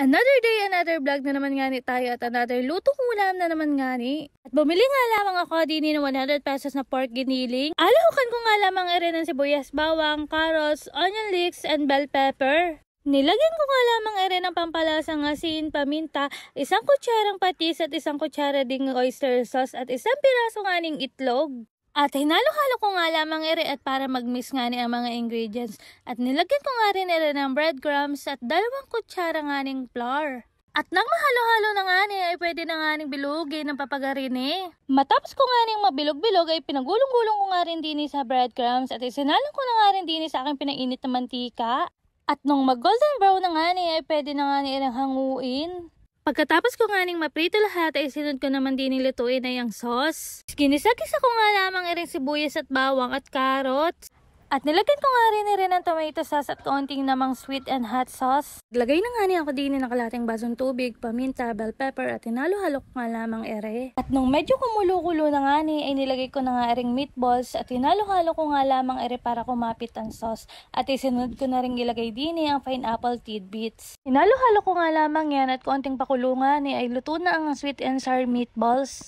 Another day, another vlog na naman nga ni tayo at another lutong ulam na naman nga ni. At bumili nga lamang ako din ng 100 pesos na pork giniling. Alahukan ko nga lamang rin ng sibuyas, bawang, carrots, onion leeks, and bell pepper. Nilagyan ko nga lamang rin ng pampalasang asin, paminta, isang kutsarang patis at isang kutsara ding oyster sauce at isang piraso nga ning itlog. At hinalo-halo ko nga lamang at para mag-mix nga ni ang mga ingredients. At nilagyan ko nga rin ng breadcrumbs at 2 kutsara nga ning flour. At nang mahalo-halo na nga ay pwede na nga ning bilugin ng papagarini. Matapos ko nga ning mabilog-bilog ay pinagulong-gulong ko nga rin din sa breadcrumbs at isinalong ko na nga rin din sa aking pinainit na mantika. At nung mag-golden brown na nga ay pwede na nga ilang hanguin. Pagkatapos ko nga ning maprito lahat ay sinunod ko naman din nilutuin ay ang sauce. Ginisa-gisa ko nga lamang iring sibuyas at bawang at carrots. At nilagyan ko nga rin ng tomato sauce at kaunting namang sweet and hot sauce. Lagay na nga ako din ng kalating basong tubig, paminta, bell pepper at hinalo-halo ko nga lamang At nung medyo kumulo-kulo na nga ay nilagay ko na nga ring meatballs at hinalo-halo ko nga lamang para kumapit ang sauce. At isunod ko na rin ilagay din ang pineapple tidbits. Hinalo-halo ko nga lamang yan at kaunting pakulungan ay luto na ang sweet and sour meatballs.